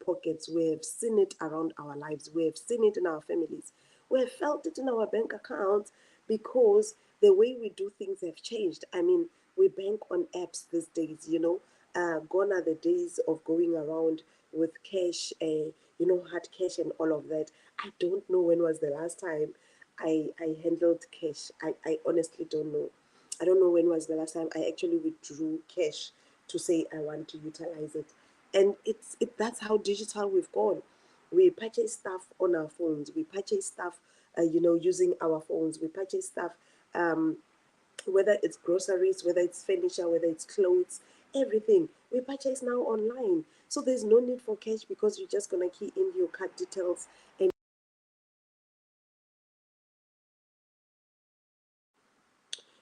pockets. We have seen it around our lives. We have seen it in our families. We have felt it in our bank accounts because the way we do things have changed. I mean, we bank on apps these days, Gone are the days of going around with cash, hard cash and all of that. I don't know when was the last time I handled cash. I honestly don't know. I don't know when was the last time I actually withdrew cash to say I want to utilize it. And that's how digital we've gone. We purchase stuff on our phones. We purchase stuff, using our phones. We purchase stuff, whether it's groceries, whether it's furniture, whether it's clothes, everything. We purchase now online. So there's no need for cash because you're just going to key in your card details and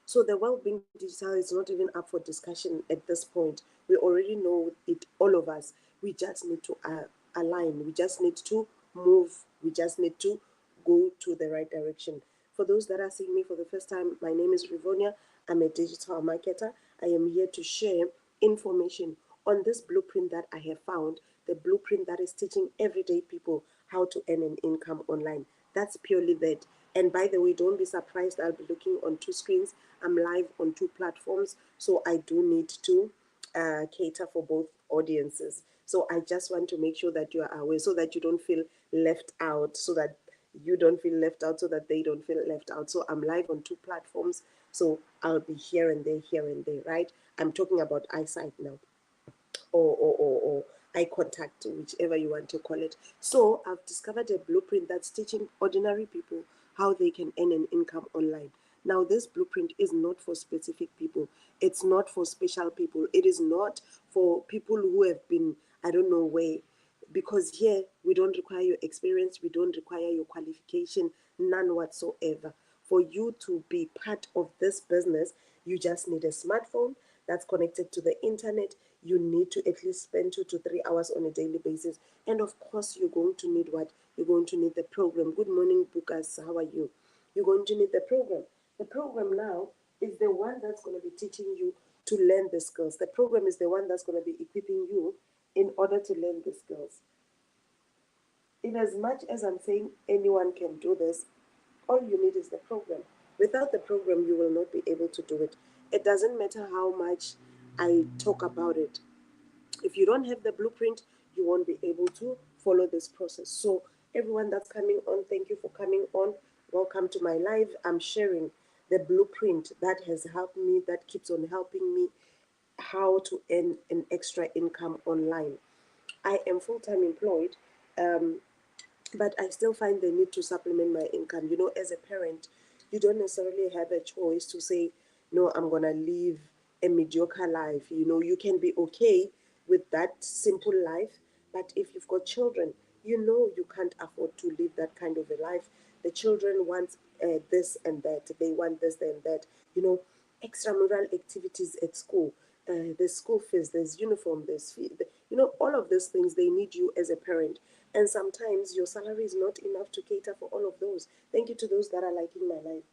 so the world being digital is not even up for discussion at this point. We already know it, all of us. We just need to align. We just need to move. We just need to go to the right direction. For those that are seeing me for the first time, my name is Rivonia. I'm a digital marketer. I am here to share information on this blueprint that I have found, the blueprint that is teaching everyday people how to earn an income online. That's purely that. And by the way, don't be surprised, I'll be looking on two screens. I'm live on two platforms, so I do need to cater for both audiences. So I just want to make sure that you are aware so that you don't feel left out, so that you don't feel left out, so that they don't feel left out. So I'm live on two platforms, so I'll be here and there, right? I'm talking about eyesight now, or eye contact, whichever you want to call it. So I've discovered a blueprint that's teaching ordinary people how they can earn an income online. Now, this blueprint is not for specific people. It's not for special people. It is not for people who have been, I don't know where, because here we don't require your experience, we don't require your qualification, none whatsoever. For you to be part of this business, you just need a smartphone that's connected to the internet. You need to at least spend 2 to 3 hours on a daily basis. And of course, you're going to need what? You're going to need the program. Good morning, Bukas. How are you? You're going to need the program. The program now is the one that's going to be teaching you to learn the skills. The program is the one that's going to be equipping you in order to learn the skills. In as much as I'm saying anyone can do this, all you need is the program. Without the program, you will not be able to do it. It doesn't matter how much I talk about it. If you don't have the blueprint, you won't be able to follow this process. So everyone that's coming on, thank you for coming on. Welcome to my live. I'm sharing the blueprint that has helped me, that keeps on helping me, how to earn an extra income online. I am full-time employed, um, but I still find the need to supplement my income. As a parent, you don't necessarily have a choice to say, no, I'm going to live a mediocre life. You can be okay with that simple life, but if you've got children, you can't afford to live that kind of a life. The children want this and that, they want this and that, extramural activities at school. There's school fees, there's uniform, there's fee, all of these things, they need you as a parent. And sometimes your salary is not enough to cater for all of those. Thank you to those that are liking my life.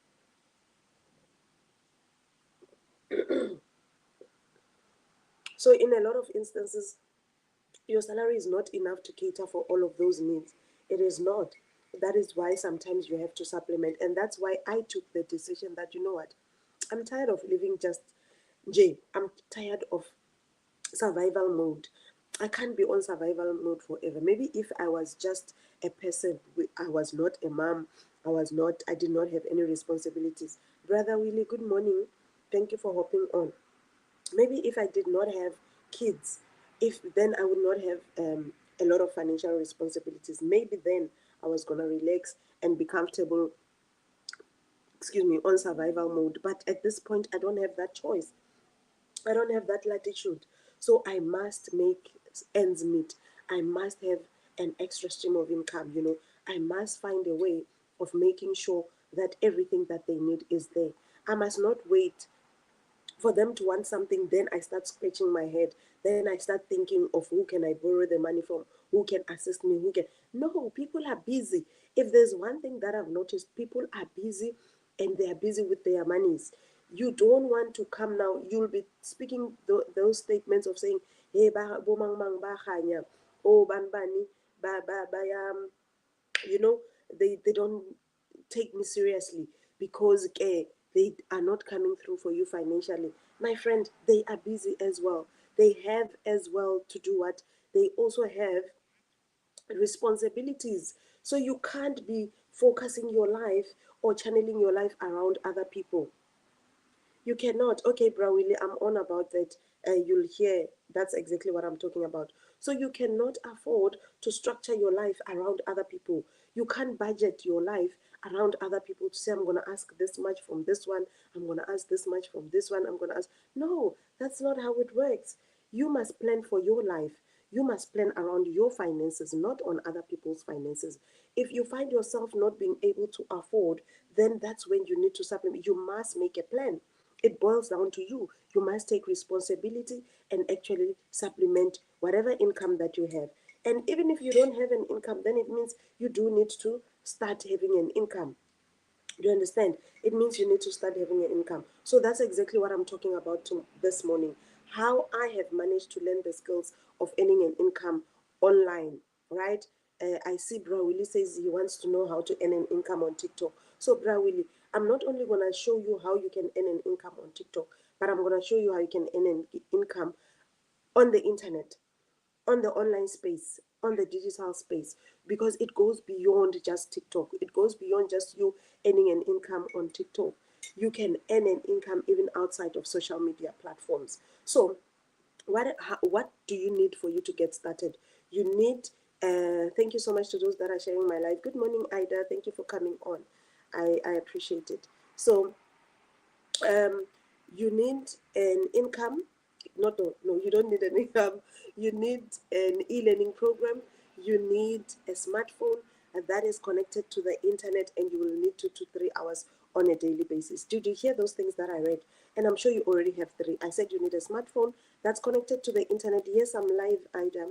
So, in a lot of instances, your salary is not enough to cater for all of those needs. It is not. That is why sometimes you have to supplement. And that's why I took the decision that, you know what, I'm tired of living just Jay. I'm tired of survival mode. I can't be on survival mode forever. Maybe if I was just a person, I was not a mom, I did not have any responsibilities. Brother Willie, good morning. Thank you for hopping on. Maybe if I did not have kids, if then I would not have a lot of financial responsibilities. Maybe then I was gonna relax and be comfortable, on survival mode. But at this point, I don't have that choice. I don't have that latitude. So I must make ends meet. I must have an extra stream of income. I must find a way of making sure that everything that they need is there. I must not wait for them to want something, then I start scratching my head. Then I start thinking of who can I borrow the money from, who can assist me, who can. No, people are busy. If there's one thing that I've noticed, people are busy and they are busy with their monies. You don't want to come now, you'll be speaking those statements of saying, hey, bomang mang ba kanya, oh banbani, you know, they don't take me seriously because they are not coming through for you financially. My friend, they are busy as well. They have as well to do what? They also have responsibilities. So you can't be focusing your life or channeling your life around other people. You cannot. Okay, Brawili, I'm on about that. You'll hear that's exactly what I'm talking about. So you cannot afford to structure your life around other people. You can't budget your life around other people to say, I'm going to ask this much from this one, I'm going to ask this much from this one, I'm going to ask. No, that's not how it works. You must plan for your life. You must plan around your finances, not on other people's finances. If you find yourself not being able to afford, then that's when you need to supplement. You must make a plan. It boils down to you. You must take responsibility and actually supplement whatever income that you have. And even if you don't have an income, then it means you do need to start having an income. Do you understand? It means you need to start having an income. So that's exactly what I'm talking about this morning. How I have managed to learn the skills of earning an income online, right? I see Bra Willie says he wants to know how to earn an income on TikTok. So Bra Willie, I'm not only going to show you how you can earn an income on TikTok, but I'm going to show you how you can earn an income on the internet, on the online space, on the digital space, because it goes beyond just TikTok. It goes beyond just you earning an income on TikTok. You can earn an income even outside of social media platforms. So, what do you need for you to get started? You need, thank you so much to those that are sharing my life. Good morning, Ida. Thank you for coming on. I appreciate it. So, um, you need an income. Not no, no, you don't need an income. You need an e-learning program. You need a smartphone that is connected to the internet, and you will need 2 to 3 hours on a daily basis. Did you hear those things that I read? And I'm sure you already have three. I said you need a smartphone that's connected to the internet. Yes, I'm live, Ida.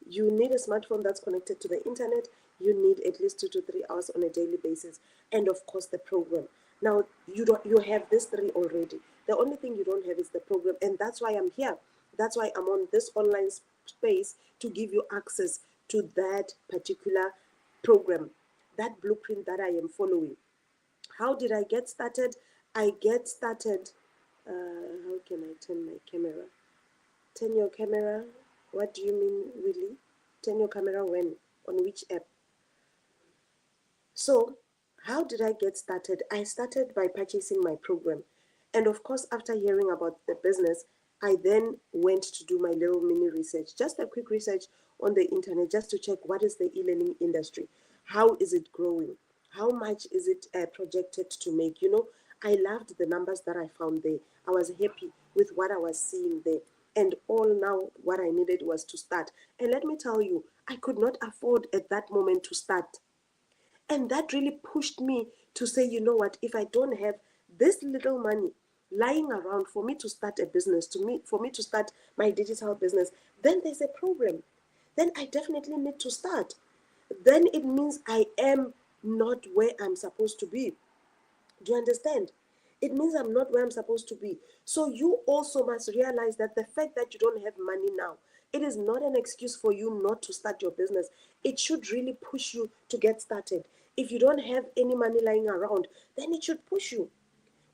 You need a smartphone that's connected to the internet. You need at least 2 to 3 hours on a daily basis, and of course the program. Now you have this three already. The only thing you don't have is the program, and that's why I'm here. That's why I'm on this online space to give you access to that particular program, that blueprint that I am following. How did I get started? I get started. How can I turn my camera? Turn your camera. What do you mean, Willie? Turn your camera when? On which app? So, how did I get started? I started by purchasing my program. And of course, after hearing about the business, I then went to do my little mini research, just a quick research on the internet, just to check what is the e-learning industry, how is it growing, how much is it projected to make. You know, I loved the numbers that I found there. I was happy with what I was seeing there. And all now, what I needed was to start. And let me tell you, I could not afford at that moment to start. And that really pushed me to say, you know what, if I don't have this little money lying around for me to start a business, for me to start my digital business, then there's a problem. Then I definitely need to start. Then it means I am not where I'm supposed to be. Do you understand? It means I'm not where I'm supposed to be. So you also must realize that the fact that you don't have money now, it is not an excuse for you not to start your business. It should really push you to get started. If you don't have any money lying around, then it should push you.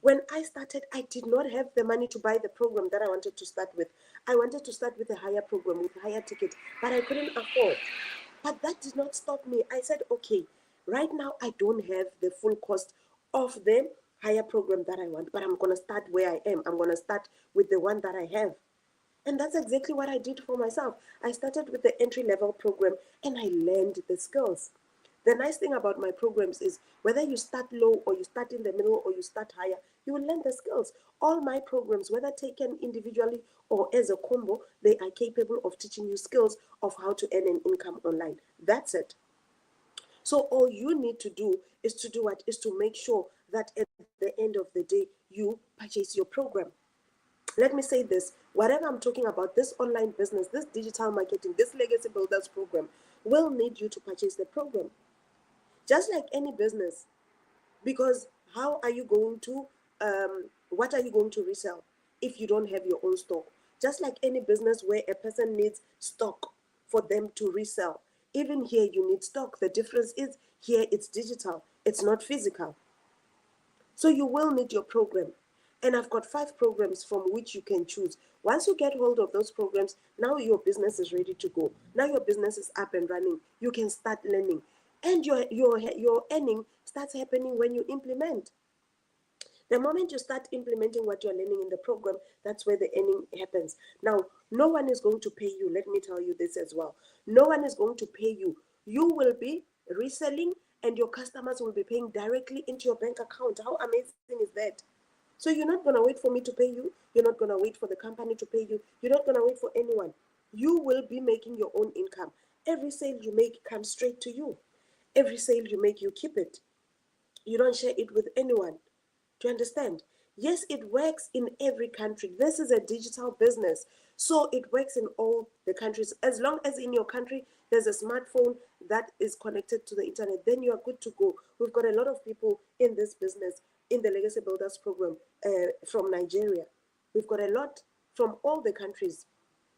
When I started, I did not have the money to buy the program that I wanted to start with. I wanted to start with a higher program, with a higher ticket, but I couldn't afford. But that did not stop me. I said, okay, right now I don't have the full cost of the higher program that I want, but I'm going to start where I am. I'm going to start with the one that I have. And that's exactly what I did for myself. I started with the entry level program and I learned the skills. The nice thing about my programs is whether you start low or you start in the middle or you start higher, you will learn the skills. All my programs, whether taken individually or as a combo, they are capable of teaching you skills of how to earn an income online. That's it. So all you need to do is to do what? Is to make sure that at the end of the day, you purchase your program. Let me say this, whatever I'm talking about, this online business, this digital marketing, this legacy builders program will need you to purchase the program. Just like any business, because how are you going to, what are you going to resell if you don't have your own stock? Just like any business where a person needs stock for them to resell. Even here, you need stock. The difference is here it's digital, it's not physical. So you will need your program. And I've got 5 programs from which you can choose. Once you get hold of those programs, now your business is ready to go. Now your business is up and running. You can start learning. And your earning starts happening when you implement. The moment you start implementing what you're learning in the program, that's where the earning happens. Now, no one is going to pay you. Let me tell you this as well. No one is going to pay you. You will be reselling and your customers will be paying directly into your bank account. How amazing is that? So you're not going to wait for me to pay you. You're not going to wait for the company to pay you. You're not going to wait for anyone. You will be making your own income. Every sale you make comes straight to you. Every sale you make, you keep it. You don't share it with anyone. Do you understand? Yes, it works in every country. This is a digital business. So it works in all the countries. As long as in your country there's a smartphone that is connected to the internet, then you are good to go. We've got a lot of people in this business, in the Legacy Builders program, from Nigeria. We've got a lot from all the countries.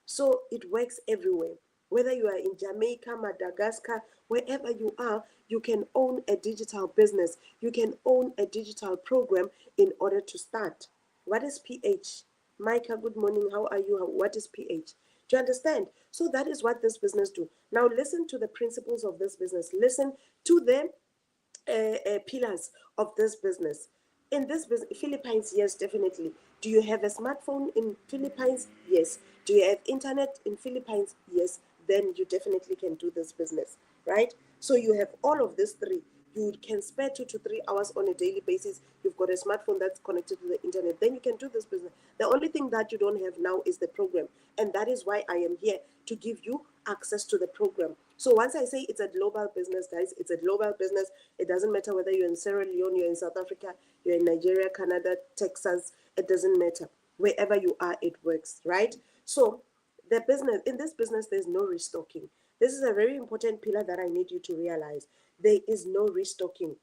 So it works everywhere. Whether you are in Jamaica, Madagascar, wherever you are, you can own a digital business. You can own a digital program in order to start. What is PH? Micah, good morning. How are you? What is PH? Do you understand? So that is what this business do. Now listen to the principles of this business. Listen to the pillars of this business. In this business, Philippines, yes, definitely. Do you have a smartphone in Philippines? Yes. Do you have internet in Philippines? Yes. Then you definitely can do this business, right? So you have all of these 3. You can spare 2 to 3 hours on a daily basis. You've got a smartphone that's connected to the internet. Then you can do this business. The only thing that you don't have now is the program. And that is why I am here, to give you access to the program. So once I say it's a global business, guys, it's a global business. It doesn't matter whether you're in Sierra Leone, you're in South Africa, you're in Nigeria, Canada, Texas. It doesn't matter. Wherever you are, it works, right? So the business, in this business, there's no restocking. This is a very important pillar that I need you to realize. There is no restocking.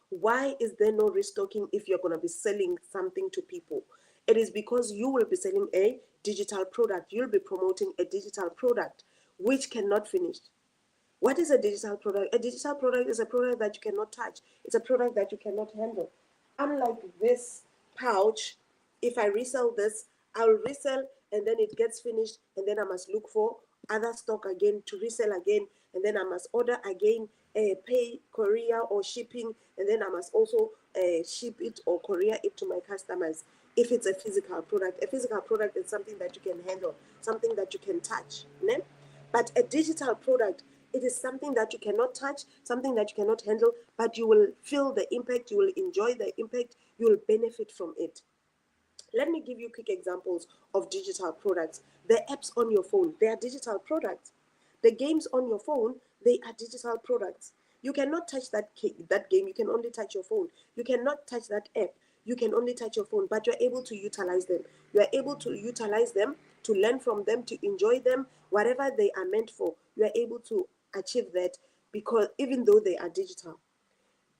Why is there no restocking if you're going to be selling something to people? It is because you will be selling a digital product. You'll be promoting a digital product which cannot finish. What is a digital product? A digital product is a product that you cannot touch. It's a product that you cannot handle. Unlike this pouch, if I resell this, I'll resell and then it gets finished and then I must look for other stock again to resell again, and then I must order again, pay courier or shipping, and then I must also ship it or courier it to my customers. If it's a physical product is something that you can handle, something that you can touch. Né? But a digital product, it is something that you cannot touch, something that you cannot handle, but you will feel the impact, you will enjoy the impact, you will benefit from it. Let me give you quick examples of digital products. The apps on your phone, they are digital products. The games on your phone, they are digital products. You cannot touch that game, you can only touch your phone. You cannot touch that app, you can only touch your phone, but you're able to utilize them. You are able to utilize them, to learn from them, to enjoy them, whatever they are meant for. You are able to achieve that, because even though they are digital.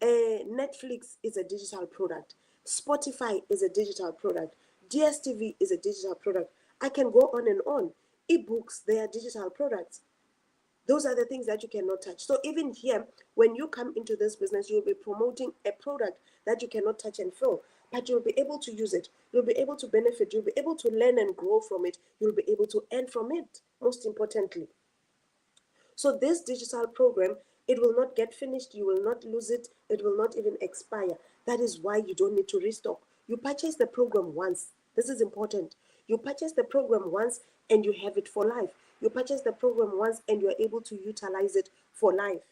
Netflix is a digital product. Spotify is a digital product. DSTV is a digital product. I can go on and on. Ebooks, they are digital products. Those are the things that you cannot touch. So even here, when you come into this business, you'll be promoting a product that you cannot touch and feel, but you'll be able to use it. You'll be able to benefit. You'll be able to learn and grow from it. You'll be able to earn from it, most importantly. So this digital program, it will not get finished. You will not lose it. It will not even expire. That is why you don't need to restock. You purchase the program once. This is important. You purchase the program once and you have it for life. You purchase the program once and you are able to utilize it for life.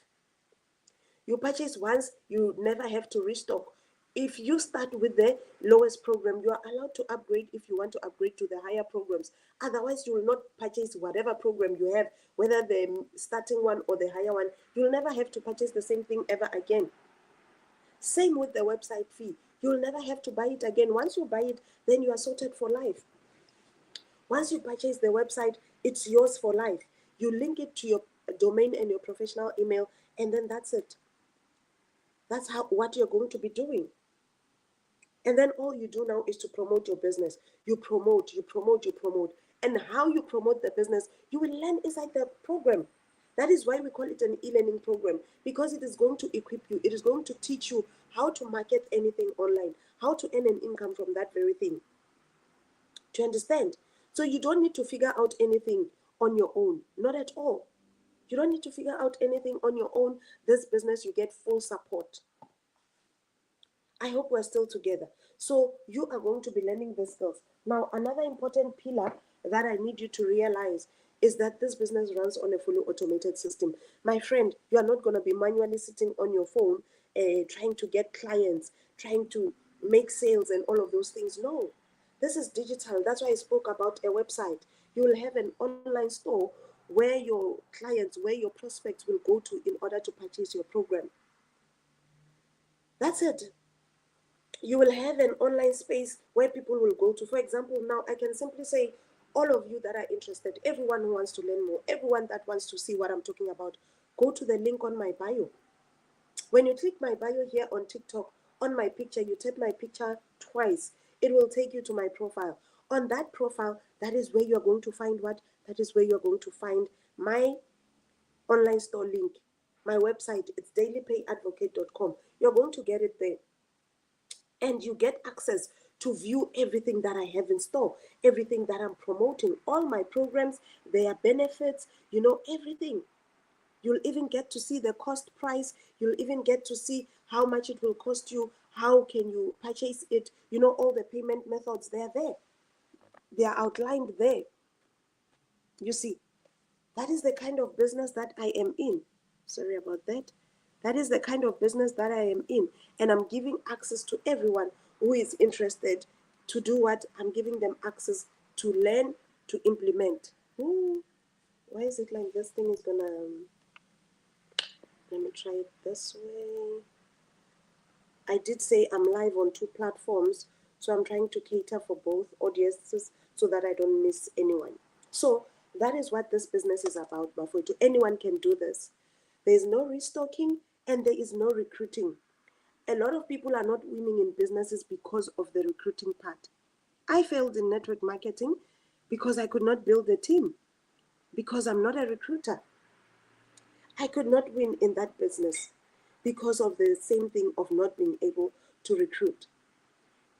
You purchase once, you never have to restock. If you start with the lowest program, you are allowed to upgrade if you want to upgrade to the higher programs. Otherwise, you will not purchase whatever program you have, whether the starting one or the higher one. You will never have to purchase the same thing ever again. Same with the website fee. You will never have to buy it again. Once you buy it, then you are sorted for life. Once you purchase the website, it's yours for life. You link it to your domain and your professional email, and then that's it. That's what you're going to be doing. And then all you do now is to promote your business. You promote. and how you promote the business, you will learn inside the program. That is why we call it an e-learning program, because it is going to equip you. It is going to teach you how to market anything online, how to earn an income from that very thing. Do you understand? So you don't need to figure out anything on your own. Not at all. You don't need to figure out anything on your own. This business, you get full support. I hope we're still together. So you are going to be learning the skills. Now, another important pillar that I need you to realize is that this business runs on a fully automated system. My friend, you are not going to be manually sitting on your phone, trying to get clients, trying to make sales and all of those things. No, this is digital. That's why I spoke about a website. You will have an online store where your clients, where your prospects will go to in order to purchase your program. That's it. You will have an online space where people will go to. For example, now I can simply say, all of you that are interested, everyone who wants to learn more, everyone that wants to see what I'm talking about, go to the link on my bio. When you click my bio here on TikTok, on my picture, you tap my picture twice, it will take you to my profile. On that profile, that is where you're going to find what? That is where you're going to find my online store link, my website. It's dailypayadvocate.com. You're going to get it there. And you get access to view everything that I have in store, everything that I'm promoting, all my programs, their benefits, everything. You'll even get to see the cost price. You'll even get to see how much it will cost you. How can you purchase it? All the payment methods, they're there. They are outlined there. You see, that is the kind of business that I am in. Sorry about that. That is the kind of business that I am in. And I'm giving access to everyone who is interested to do what? I'm giving them access to learn, to implement. Why is it like this thing is gonna... let me try it this way. I did say I'm live on 2 platforms, so I'm trying to cater for both audiences so that I don't miss anyone. So that is what this business is about, Bafo. Anyone can do this. There is no restocking and there is no recruiting. A lot of people are not winning in businesses because of the recruiting part. I failed in network marketing because I could not build a team, because I'm not a recruiter. I could not win in that business because of the same thing of not being able to recruit.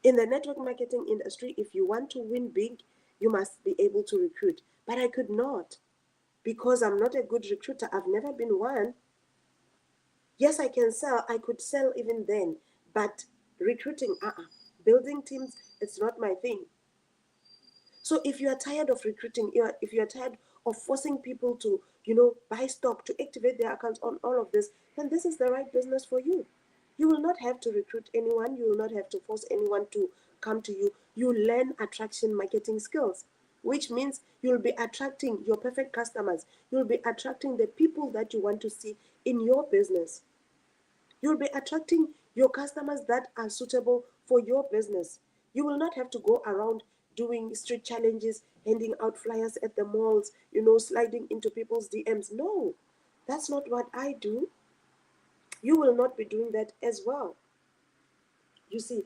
In the network marketing industry, if you want to win big, you must be able to recruit. But I could not, because I'm not a good recruiter. I've never been one. Yes, I can sell. I could sell even then. But recruiting, building teams, it's not my thing. So if you are tired of recruiting, if you are tired of forcing people to, buy stock, to activate their accounts on all of this, then this is the right business for you. You will not have to recruit anyone. You will not have to force anyone to come to you. You learn attraction marketing skills, which means you'll be attracting your perfect customers. You'll be attracting the people that you want to see in your business. You'll be attracting your customers that are suitable for your business. You will not have to go around doing street challenges, handing out flyers at the malls, sliding into people's DMs. No, that's not what I do. You will not be doing that as well. You see,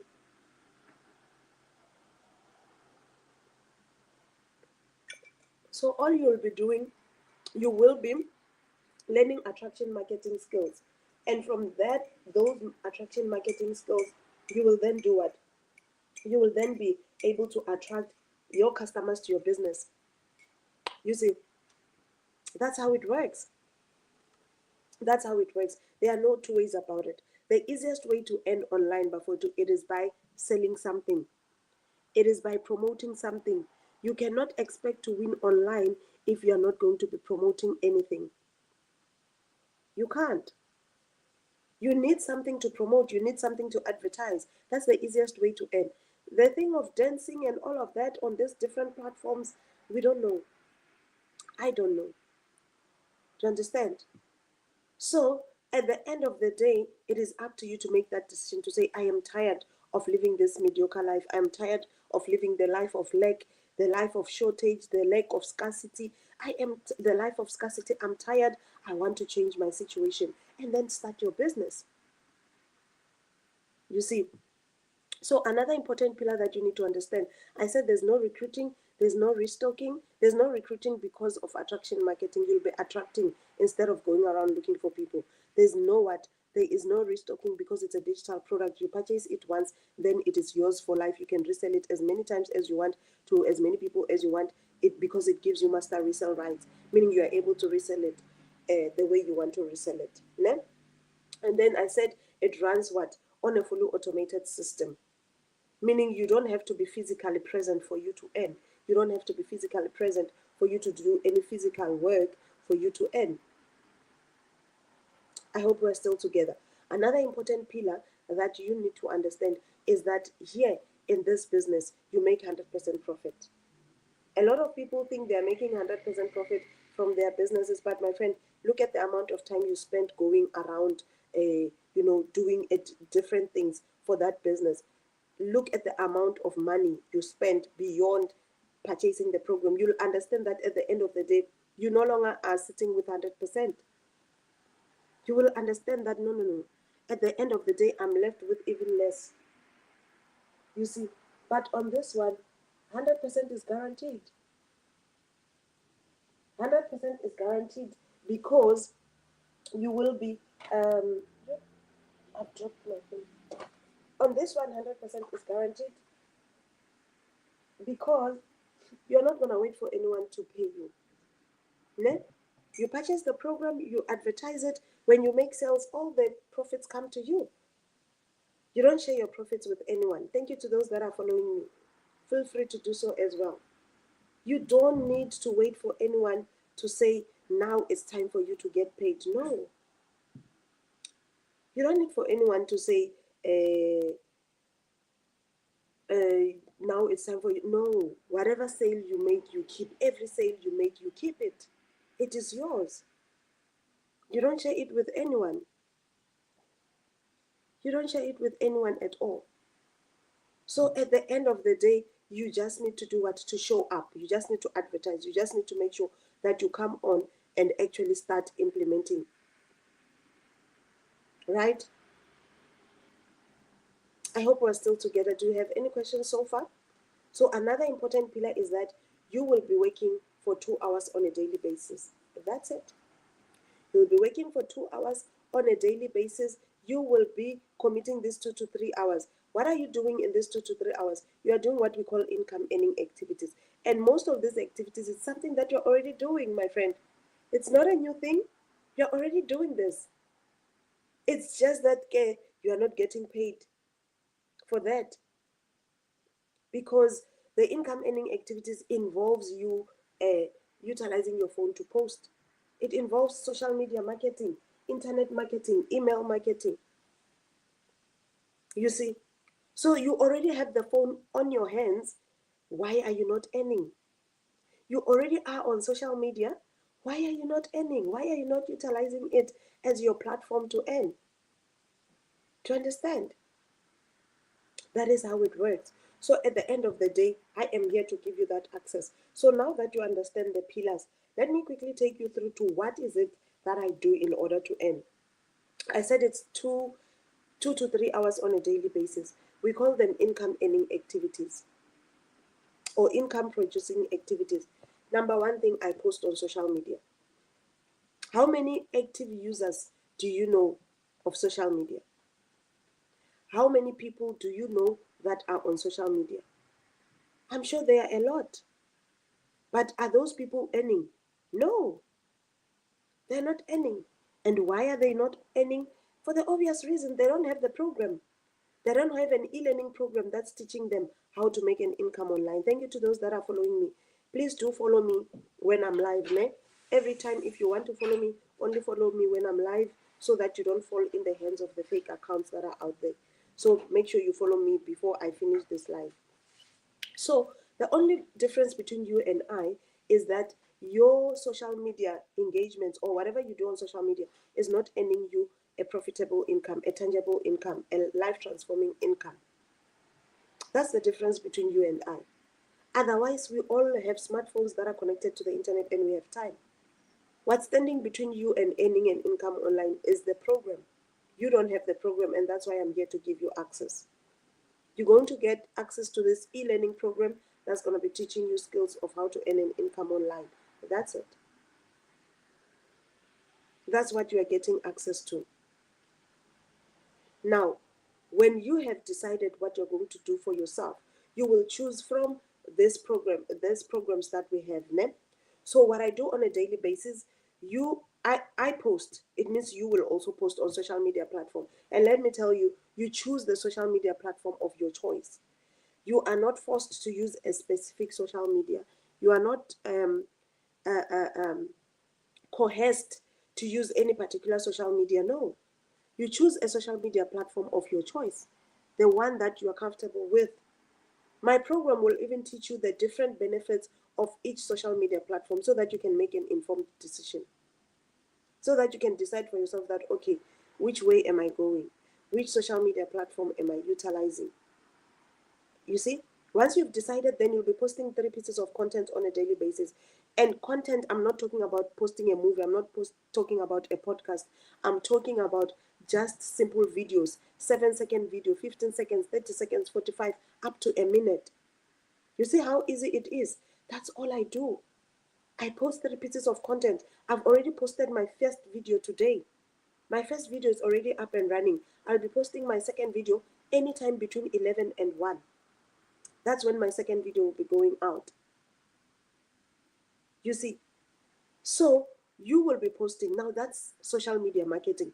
so all you will be doing, you will be learning attraction marketing skills. And from those attraction marketing skills, you will then do what? You will then be able to attract your customers to your business. You see, that's how it works. That's how it works. There are no two ways about it. The easiest way to earn online, Bafoto, it is by selling something. It is by promoting something. You cannot expect to win online if you are not going to be promoting anything. You can't. You need something to promote. You need something to advertise. That's the easiest way to earn. The thing of dancing and all of that on these different platforms, we don't know. I don't know. Do you understand? So at the end of the day, it is up to you to make that decision to say, I am tired of living this mediocre life. I am tired of living the life of lack, the life of shortage, the lack of scarcity. I am the life of scarcity. I'm tired. I want to change my situation. And then start your business. You see, so another important pillar that you need to understand, I said there's no recruiting, There's no restocking. There's no recruiting because of attraction marketing. You'll be attracting instead of going around looking for people. There's no what? There is no restocking because it's a digital product. You purchase it once, then it is yours for life. You can resell it as many times as you want to as many people as you want it because it gives you master resale rights, meaning you are able to resell it the way you want to resell it. Ne? And then I said it runs what? On a fully automated system, meaning you don't have to be physically present for you to earn. You don't have to be physically present for you to do any physical work for you to earn. I hope we're still together. Another important pillar that you need to understand is that here in this business, you make 100% profit. A lot of people think they're making 100% profit from their businesses, but my friend, look at the amount of time you spend going around, doing different things for that business. Look at the amount of money you spend beyond purchasing the program. You'll understand that at the end of the day, you no longer are sitting with 100%. You will understand that no. At the end of the day, I'm left with even less. You see, but on this one, 100% is guaranteed. 100% is guaranteed because you will be. I've dropped my phone. On this one, 100% is guaranteed because you're not gonna wait for anyone to pay you. Ne? You purchase the program, you advertise it. When you make sales, all the profits come to you. You don't share your profits with anyone. Thank you to those that are following me. Feel free to do so as well. You don't need to wait for anyone to say, now it's time for you to get paid. No. You don't need for anyone to say, now it's time for you. No. Whatever sale you make, you keep. Every sale you make, you keep it. It is yours. You don't share it with anyone. You don't share it with anyone at all. So at the end of the day, you just need to do what? To show up. You just need to advertise. You just need to make sure that you come on and actually start implementing. Right? I hope we're still together. Do you have any questions so far? So another important pillar is that you will be working for 2 hours on a daily basis. That's it. You'll be working for 2 hours on a daily basis. You will be committing these 2 to 3 hours. What are you doing in these 2 to 3 hours? You are doing what we call income earning activities. And most of these activities is something that you're already doing, my friend. It's not a new thing. You're already doing this. It's just that you are not getting paid for that. Because the income earning activities involves you utilizing your phone to post. It involves social media marketing, internet marketing, email marketing. You see, so you already have the phone on your hands. Why are you not earning? You already are on social media. Why are you not earning? Why are you not utilizing it as your platform to earn? Do you understand? That is how it works. So at the end of the day, I am here to give you that access. So now that you understand the pillars, let me quickly take you through to what is it that I do in order to earn. I said it's two to 3 hours on a daily basis. We call them income earning activities or income producing activities. Number one thing, I post on social media. How many active users do you know of social media? How many people do you know that are on social media? I'm sure there are a lot. But are those people earning? No, they're not earning. And why are they not earning? For the obvious reason, they don't have the program. They don't have an e-learning program that's teaching them how to make an income online. Thank you to those that are following me. Please do follow me when I'm live. Ne? Every time, if you want to follow me, only follow me when I'm live so that you don't fall in the hands of the fake accounts that are out there. So make sure you follow me before I finish this live. So the only difference between you and I is that your social media engagements or whatever you do on social media is not earning you a profitable income, a tangible income, a life transforming income. That's the difference between you and I. Otherwise, we all have smartphones that are connected to the internet and we have time. What's standing between you and earning an income online is the program. You don't have the program, and that's why I'm here to give you access. You're going to get access to this e-learning program that's going to be teaching you skills of how to earn an income online. That's it. That's what you are getting access to. Now, when you have decided what you're going to do for yourself, you will choose from this programs that we have. Ne? So what I do on a daily basis, I post. It means you will also post on social media platform. And let me tell you, you choose the social media platform of your choice. You are not forced to use a specific social media. You are not coerced to use any particular social media. No, you choose a social media platform of your choice, the one that you are comfortable with. My program will even teach you the different benefits of each social media platform so that you can make an informed decision. So that you can decide for yourself that, okay, which way am I going? Which social media platform am I utilizing? You see, once you've decided, then you'll be posting 3 pieces of content on a daily basis. And content, I'm not talking about posting a movie. I'm not talking about a podcast. I'm talking about just simple videos, 7-second video, 15 seconds, 30 seconds, 45, up to a minute. You see how easy it is? That's all I do. I post 3 pieces of content. I've already posted my first video today. My first video is already up and running. I'll be posting my second video anytime between 11 and 1. That's when my second video will be going out. You see, so you will be posting. Now that's social media marketing.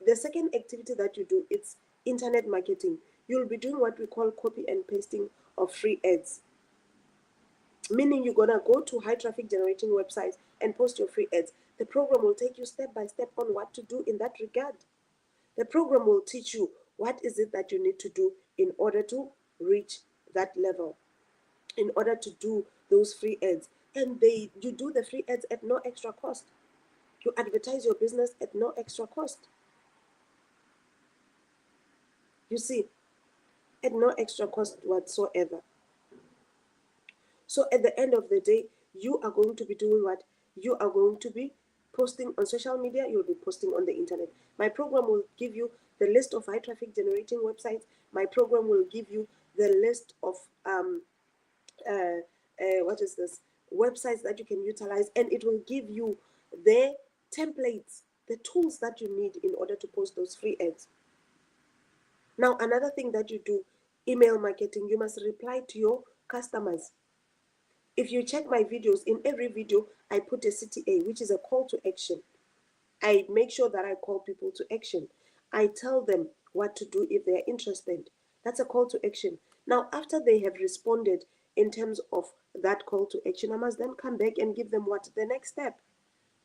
The second activity that you do, it's internet marketing. You'll be doing what we call copy and pasting of free ads. Meaning you're gonna go to high traffic generating websites and post your free ads. The program will take you step by step on what to do in that regard. The program will teach you what is it that you need to do in order to reach that level, in order to do those free ads. And you do the free ads at no extra cost. You advertise your business at no extra cost. You see, at no extra cost whatsoever. So at the end of the day, you are going to be doing what? You are going to be posting on social media, you'll be posting on the internet. My program will give you the list of high traffic generating websites. My program will give you the list of what is this, websites that you can utilize, and it will give you the templates, the tools that you need in order to post those free ads. Now, another thing that you do, email marketing, you must reply to your customers. If you check my videos, in every video, I put a CTA, which is a call to action. I make sure that I call people to action. I tell them what to do if they're interested. That's a call to action. Now, after they have responded in terms of that call to action, I must then come back and give them what the next step.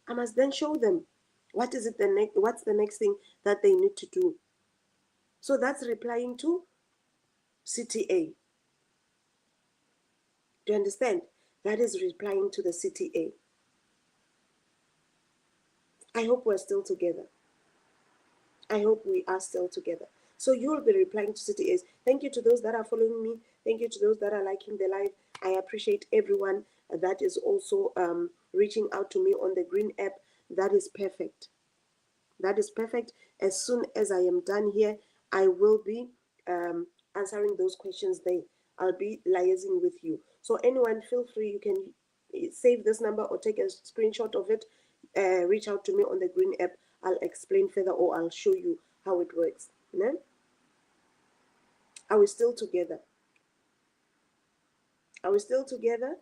I must then show them what's the next thing that they need to do. So that's replying to CTA. Do you understand? That is replying to the CTA. I hope we're still together. I hope we are still together. So you will be replying to CTAs. Thank you to those that are following me. Thank you to those that are liking the live. I appreciate everyone that is also reaching out to me on the Green app. That is perfect. That is perfect. As soon as I am done here, I will be answering those questions there. I'll be liaising with you. So anyone, feel free. You can save this number or take a screenshot of it. Reach out to me on the Green app. I'll explain further, or I'll show you how it works. No? Are we still together? Are we still together?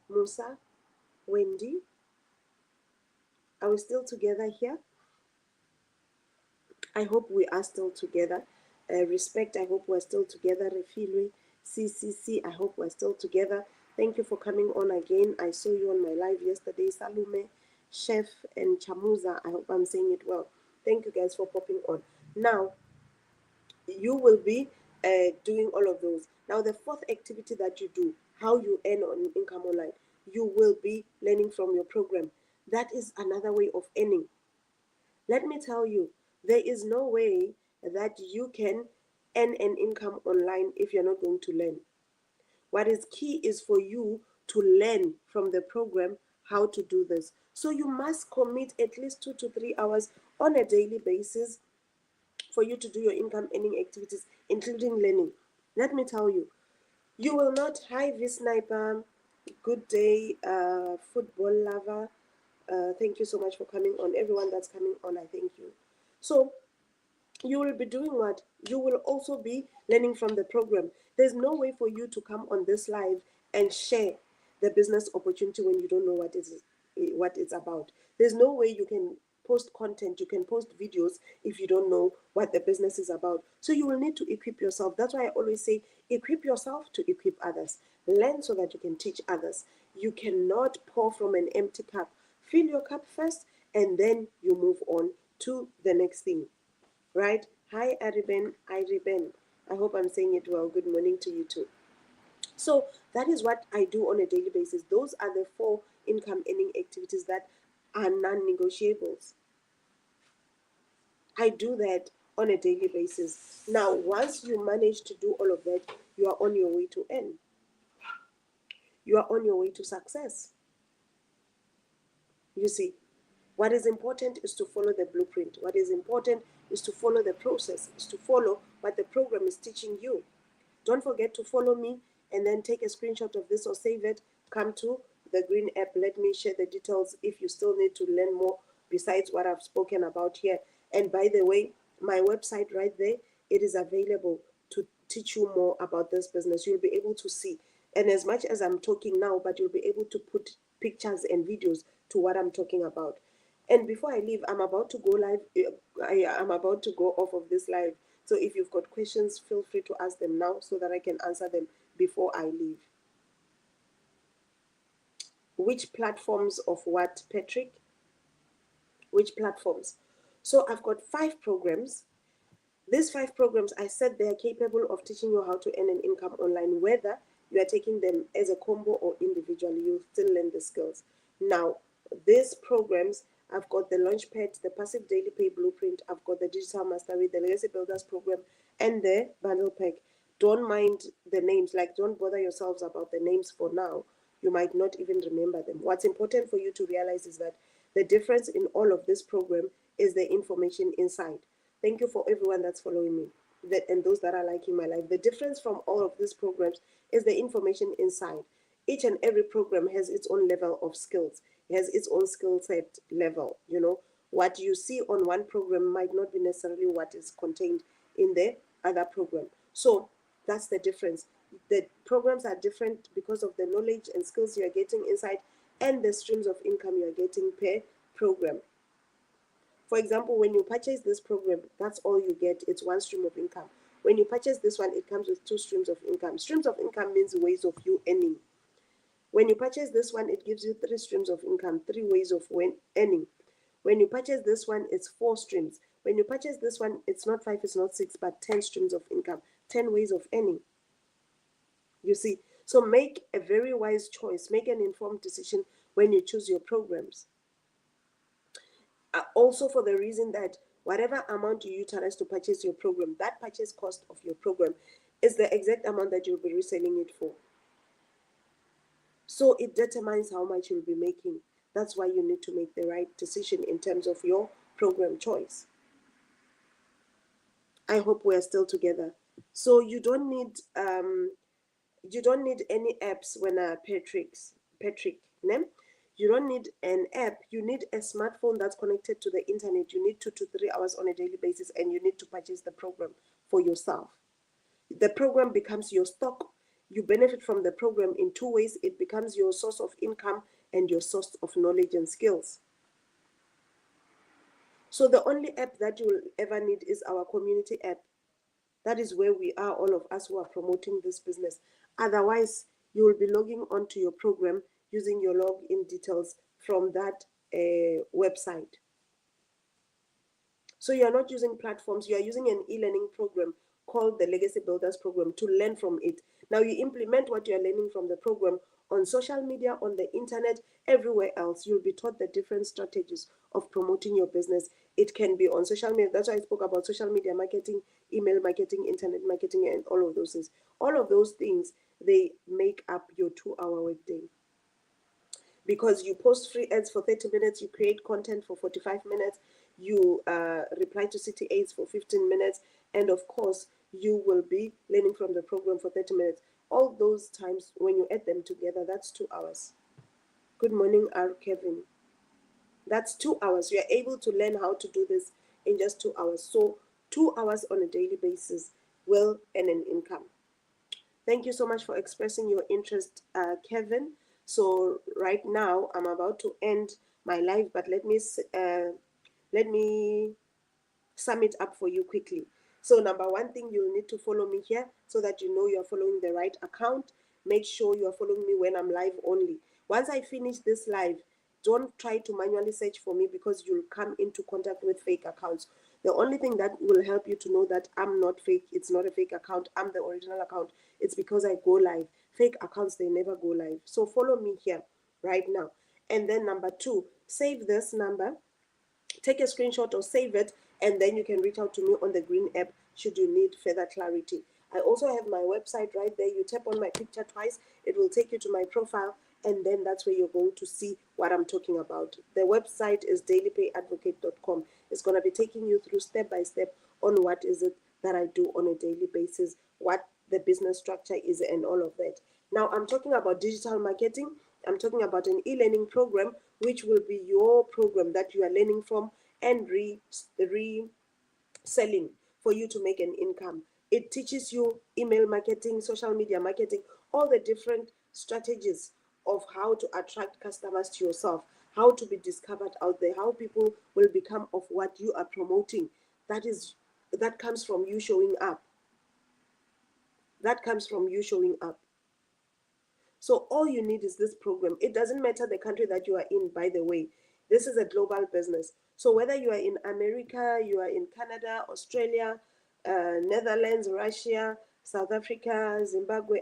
Musa, Wendy, are we still together here? I hope we are still together. Respect, I hope we're still together. Refilwe, CCC, I hope we're still together. Thank you for coming on again. I saw you on my live yesterday. Salume, Chef, and Chamuza. I hope I'm saying it well. Thank you guys for popping on. Now, you will be doing all of those. Now, the fourth activity that you do, how you earn on income online, you will be learning from your program. That is another way of earning. Let me tell you, there is no way that you can earn an income online if you're not going to learn. What is key is for you to learn from the program how to do this. So you must commit at least 2 to 3 hours on a daily basis for you to do your income earning activities, including learning. Let me tell you, You will not, hi V-Sniper, good day, football lover. Thank you so much for coming on. Everyone that's coming on, I thank you. So you will be doing what? You will also be learning from the program. There's no way for you to come on this live and share the business opportunity when you don't know what it's about. There's no way you can post content, you can post videos if you don't know what the business is about. So you will need to equip yourself. That's why I always say equip yourself to equip others. Learn so that you can teach others. You cannot pour from an empty cup. Fill your cup first and then you move on to the next thing. Right? Hi, Ariben. Ariben. I hope I'm saying it well. Good morning to you too. So that is what I do on a daily basis. Those are the 4 income earning activities that are non-negotiables. I do that on a daily basis. Now, once you manage to do all of that, you are on your way to earn. You are on your way to success. You see, what is important is to follow the blueprint. What is important is to follow the process, is to follow what the program is teaching you. Don't forget to follow me and then take a screenshot of this or save it. Come to the green app. Let me share the details if you still need to learn more besides what I've spoken about here. And by the way, my website right there, it is available to teach you more about this business. You'll be able to see. And as much as I'm talking now, but you'll be able to put pictures and videos to what I'm talking about. And before I leave, I'm about to go live. I'm about to go off of this live. So if you've got questions, feel free to ask them now so that I can answer them before I leave. Which platforms of what, Patrick? Which platforms? So I've got 5 programs. These 5 programs, I said they are capable of teaching you how to earn an income online, whether you are taking them as a combo or individually, you still learn the skills. Now, these programs, I've got the Launchpad, the Passive Daily Pay Blueprint, I've got the Digital Mastery, the Legacy Builders Program, and the Bundle Pack. Don't mind the names, like don't bother yourselves about the names for now. You might not even remember them. What's important for you to realize is that the difference in all of this program is the information inside. Thank you for everyone that's following me and those that are liking my life. The difference from all of these programs is the information inside. Each and every program has its own level of skills, it has its own skill set level. You know, what you see on one program might not be necessarily what is contained in the other program. So that's the difference. The programs are different because of the knowledge and skills you are getting inside and the streams of income you are getting per program. For example, when you purchase this program, that's all you get. It's one stream of income. When you purchase this one, it comes with 2 streams of income. Streams of income means ways of you earning. When you purchase this one, it gives you 3 streams of income, 3 ways of earning. When you purchase this one, it's 4 streams. When you purchase this one, it's not 5, it's not 6, but 10 streams of income, 10 ways of earning. You see, so make a very wise choice, make an informed decision when you choose your programs. Also for the reason that whatever amount you utilize to purchase your program, that purchase cost of your program is the exact amount that you'll be reselling it for. So it determines how much you'll be making. That's why you need to make the right decision in terms of your program choice. I hope we're still together. So you don't need any apps when Patrick name. You don't need an app. You need a smartphone that's connected to the internet. You need 2 to 3 hours on a daily basis, and you need to purchase the program for yourself. The program becomes your stock. You benefit from the program in 2 ways. It becomes your source of income and your source of knowledge and skills. So the only app that you will ever need is our community app. That is where we are, all of us who are promoting this business. Otherwise, you will be logging onto your program using your login details from that website. So you are not using platforms, you are using an e-learning program called the Legacy Builders Program to learn from it. Now you implement what you are learning from the program on social media, on the internet, everywhere else. You'll be taught the different strategies of promoting your business. It can be on social media. That's why I spoke about social media marketing, email marketing, internet marketing, and all of those things. All of those things, they make up your 2-hour workday. Because you post free ads for 30 minutes, you create content for 45 minutes, you reply to CTAs for 15 minutes, and of course, you will be learning from the program for 30 minutes. all those times, when you add them together, that's 2 hours. Good morning, R. Kevin. That's 2 hours. You are able to learn how to do this in just 2 hours. So 2 hours on a daily basis will earn an income. Thank you so much for expressing your interest, Kevin. So right now I'm about to end my live, but let me sum it up for you quickly. So number one thing, you'll need to follow me here so that you know you're following the right account. Make sure you're following me when I'm live only. Once I finish this live, don't try to manually search for me, because you'll come into contact with fake accounts. The only thing that will help you to know that I'm not fake, it's not a fake account, I'm the original account, it's because I go live. Fake accounts, they never go live. So follow me here right now. And then number two, save this number, take a screenshot or save it, and then you can reach out to me on the green app should you need further clarity. I also have my website right there. You tap on my picture twice, it will take you to my profile, and then that's where you're going to see what I'm talking about. The website is dailypayadvocate.com. It's going to be taking you through step by step on what is it that I do on a daily basis, what the business structure is, and all of that. Now, I'm talking about digital marketing. I'm talking about an e-learning program, which will be your program that you are learning from and reselling for you to make an income. It teaches you email marketing, social media marketing, all the different strategies of how to attract customers to yourself, how to be discovered out there, how people will become of what you are promoting. That comes from you showing up. That comes from you showing up. So all you need is this program. It doesn't matter the country that you are in, by the way. This is a global business. So whether you are in America, you are in Canada, Australia, Netherlands, Russia, South Africa, Zimbabwe,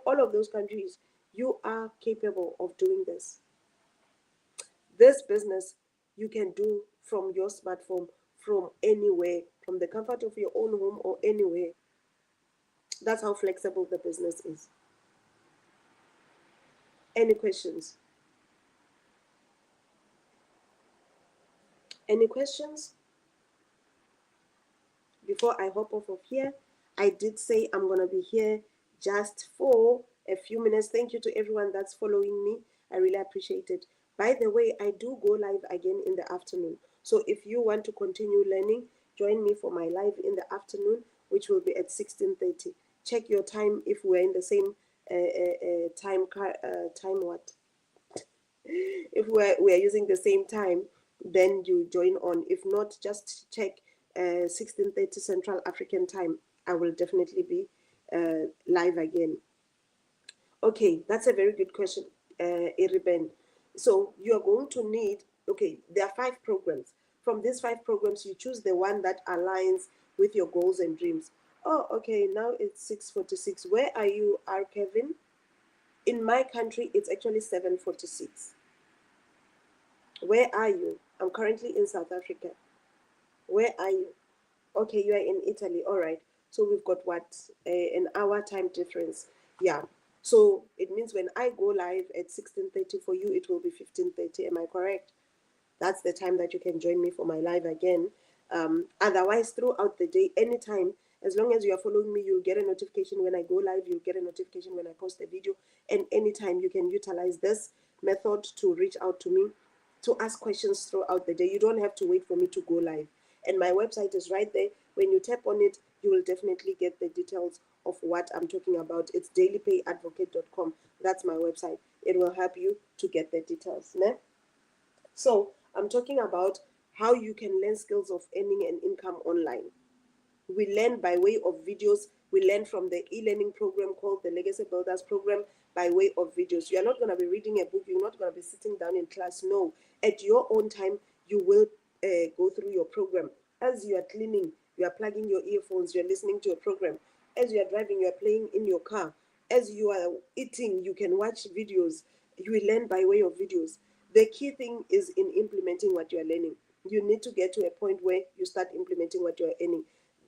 all of those countries, you are capable of doing this. This business you can do from your smartphone, from anywhere, from the comfort of your own home or anywhere. That's how flexible the business is. Any questions? Any questions? Before I hop off of here, I did say I'm going to be here just for a few minutes. Thank you to everyone that's following me. I really appreciate it. By the way, I do go live again in the afternoon. So if you want to continue learning, join me for my live in the afternoon, which will be at 16:30. Check your time if we're in the same time what? If we're using the same time, then you join on. If not, just check 16:30 Central African time. I will definitely be live again. Okay, that's a very good question, Iriben. So you're going to need, okay, there are 5 programs. From these 5 programs, you choose the one that aligns with your goals and dreams. Oh, okay, now it's 6:46. Where are you, R. Kevin? In my country, it's actually 7:46. Where are you? I'm currently in South Africa. Where are you? Okay, you are in Italy. All right. So we've got what? An hour time difference. Yeah. So it means when I go live at 16:30 for you, it will be 15:30. Am I correct? That's the time that you can join me for my live again. Otherwise, throughout the day, anytime, as long as you are following me, you'll get a notification when I go live. You'll get a notification when I post a video. And anytime you can utilize this method to reach out to me, to ask questions throughout the day. You don't have to wait for me to go live. And my website is right there. When you tap on it, you will definitely get the details of what I'm talking about. It's dailypayadvocate.com. That's my website. It will help you to get the details. Ne? So I'm talking about how you can learn skills of earning an income online. We learn by way of videos. We learn from the e-learning program called the Legacy Builders Program by way of videos. You are not going to be reading a book. You're not going to be sitting down in class. No. At your own time, you will go through your program. As you are cleaning, you are plugging your earphones. You're listening to a program. As you are driving, you are playing in your car. As you are eating, you can watch videos. You will learn by way of videos. The key thing is in implementing what you are learning. You need to get to a point where you start implementing what you are earning.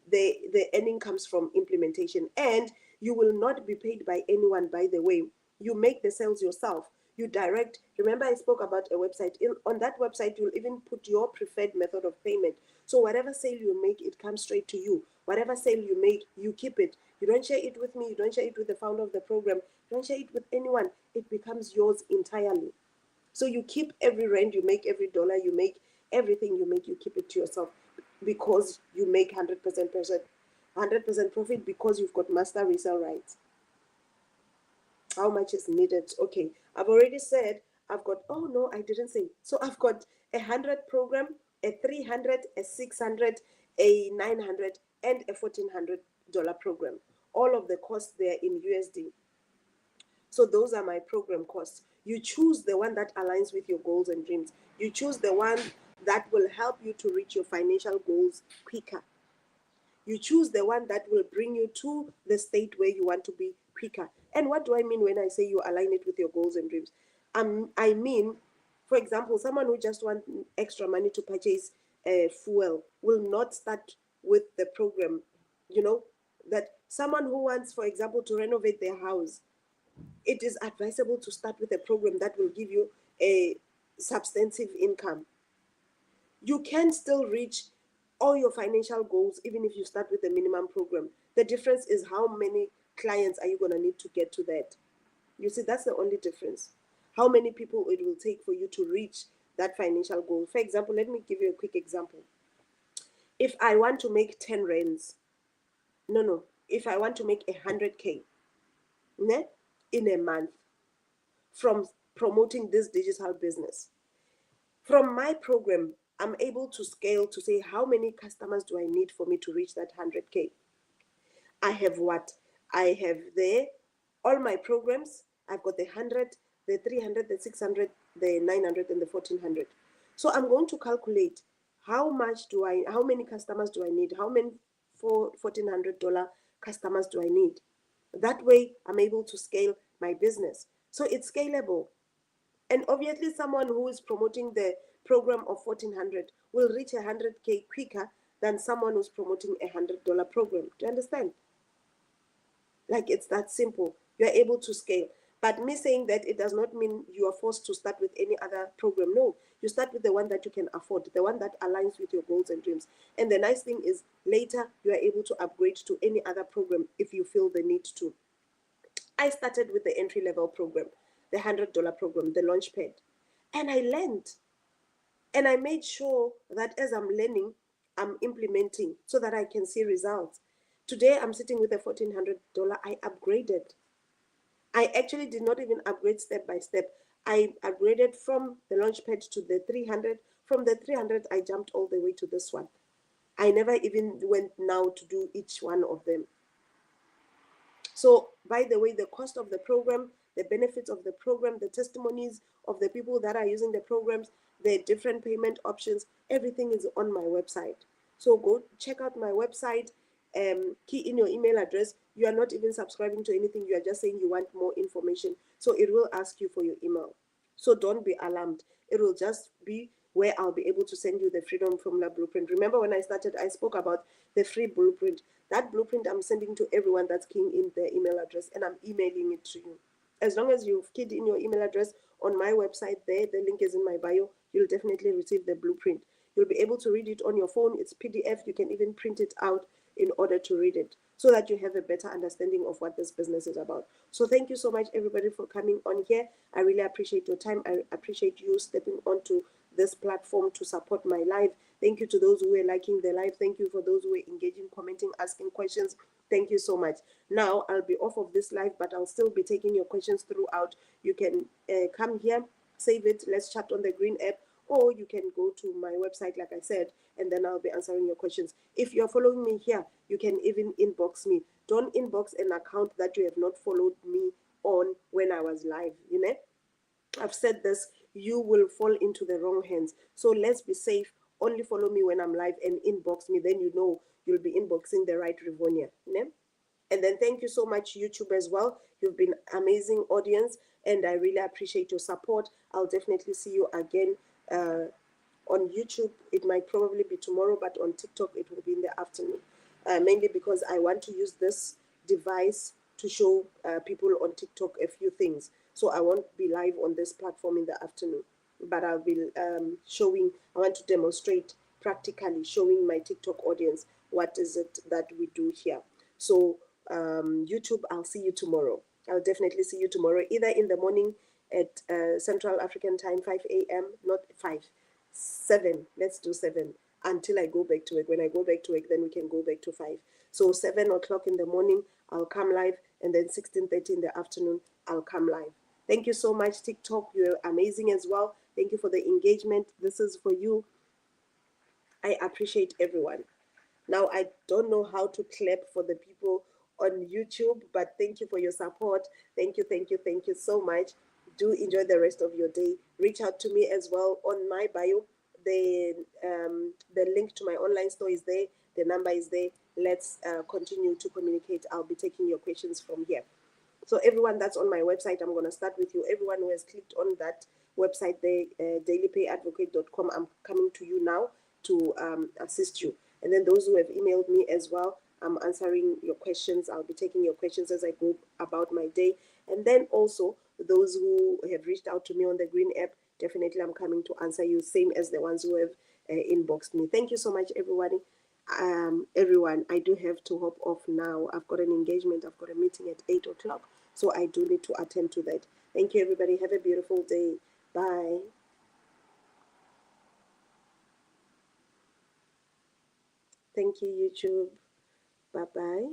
The earning comes from implementation, and you will not be paid by anyone, by the way. You make the sales yourself. You direct. Remember, I spoke about a website. On that website, you'll even put your preferred method of payment. So whatever sale you make, it comes straight to you. Whatever sale you make, you keep it. You don't share it with me. You don't share it with the founder of the program. You don't share it with anyone. It becomes yours entirely. So you keep every rand you make, every dollar you make, everything you make, you keep it to yourself, because you make 100% profit, because you've got master resale rights. How much is needed? Okay, I've already said I've got, oh no, I didn't say. So I've got 100 program, a 300, a 600, a 900, and a $1,400 program. All of the costs there in USD. So those are my program costs. You choose the one that aligns with your goals and dreams. You choose the one that will help you to reach your financial goals quicker. You choose the one that will bring you to the state where you want to be quicker. And what do I mean when I say you align it with your goals and dreams? I mean, for example, someone who just wants extra money to purchase fuel will not start with the program. You know, that someone who wants, for example, to renovate their house, it is advisable to start with a program that will give you a substantive income. You can still reach all your financial goals even if you start with a minimum program. The difference is how many clients are you going to need to get to that. You see, that's the only difference. How many people it will take for you to reach that financial goal. For example, let me give you a quick example. If I want to make 10 rands, if I want to make 100K in a month from promoting this digital business, from my program, I'm able to scale to say, how many customers do I need for me to reach that 100K? I have what? I have there all my programs. I've got the 100, the 300, the 600, the 900, and the 1400. So I'm going to calculate how many customers do I need? How many $1,400 customers do I need? That way, I'm able to scale my business. So it's scalable. And obviously, someone who is promoting the program of 1400 will reach 100K quicker than someone who's promoting $100 program. Do you understand? Like, it's that simple. You're able to scale. But me saying that, it does not mean you are forced to start with any other program. No, you start with the one that you can afford, the one that aligns with your goals and dreams. And the nice thing is, later you are able to upgrade to any other program if you feel the need to. I started with the entry-level program, the $100 program, the Launchpad. And I learned. And I made sure that as I'm learning, I'm implementing so that I can see results. Today, I'm sitting with a $1,400. I upgraded. I actually did not even upgrade step by step. I upgraded from the Launchpad to the 300. From the 300, I jumped all the way to this one. I never even went now to do each one of them. So, by the way, the cost of the program, the benefits of the program, the testimonies of the people that are using the programs, the different payment options, everything is on my website. So go check out my website, key in your email address. You are not even subscribing to anything. You are just saying you want more information. So it will ask you for your email. So don't be alarmed. It will just be where I'll be able to send you the Freedom Formula Blueprint. Remember when I started, I spoke about the free blueprint. That blueprint I'm sending to everyone that's keying in their email address, and I'm emailing it to you. As long as you've keyed in your email address on my website there, the link is in my bio, you'll definitely receive the blueprint. You'll be able to read it on your phone. It's PDF. You can even print it out in order to read it so that you have a better understanding of what this business is about. So thank you so much, everybody, for coming on here. I really appreciate your time. I appreciate you stepping onto this platform to support my live. Thank you to those who are liking the live. Thank you for those who are engaging, commenting, asking questions. Thank you so much. Now I'll be off of this live, but I'll still be taking your questions throughout. You can come here, save it, let's chat on the green app, or you can go to my website, like I said, and then I'll be answering your questions. If you're following me here, you can even inbox me. Don't inbox an account that you have not followed me on when I was live, you know. I've said this, you will fall into the wrong hands. So let's be safe. Only follow me when I'm live and inbox me. Then you know you'll be inboxing the right Rivonia. You know? And then thank you so much, YouTube, as well. You've been amazing audience, and I really appreciate your support. I'll definitely see you again on YouTube. It might probably be tomorrow, but on TikTok it will be in the afternoon. Mainly because I want to use this device to show people on TikTok a few things. So I won't be live on this platform in the afternoon, but I'll be showing, I want to demonstrate practically, showing my TikTok audience what is it that we do here. So YouTube, I'll see you tomorrow. I'll definitely see you tomorrow, either in the morning at Central African time, 5 a.m., not 5, 7. Let's do 7 until I go back to work. When I go back to work, then we can go back to 5. So 7 o'clock in the morning, I'll come live, and then 16:30 in the afternoon, I'll come live. Thank you so much, TikTok. You're amazing as well. Thank you for the engagement. This is for you. I appreciate everyone. Now, I don't know how to clap for the people on YouTube, but thank you for your support. Thank you, thank you, thank you so much. Do enjoy the rest of your day. Reach out to me as well on my bio. The link to my online store is there. The number is there. Let's continue to communicate. I'll be taking your questions from here. So everyone that's on my website, I'm going to start with you. Everyone who has clicked on that website there, dailypayadvocate.com, I'm coming to you now to assist you. And then those who have emailed me as well, I'm answering your questions. I'll be taking your questions as I go about my day. And then also those who have reached out to me on the Green app, definitely I'm coming to answer you, same as the ones who have inboxed me. Thank you so much, everybody. Everyone, I do have to hop off now. I've got an engagement. I've got a meeting at 8 o'clock. So I do need to attend to that. Thank you, everybody. Have a beautiful day. Bye. Thank you, YouTube. Bye-bye.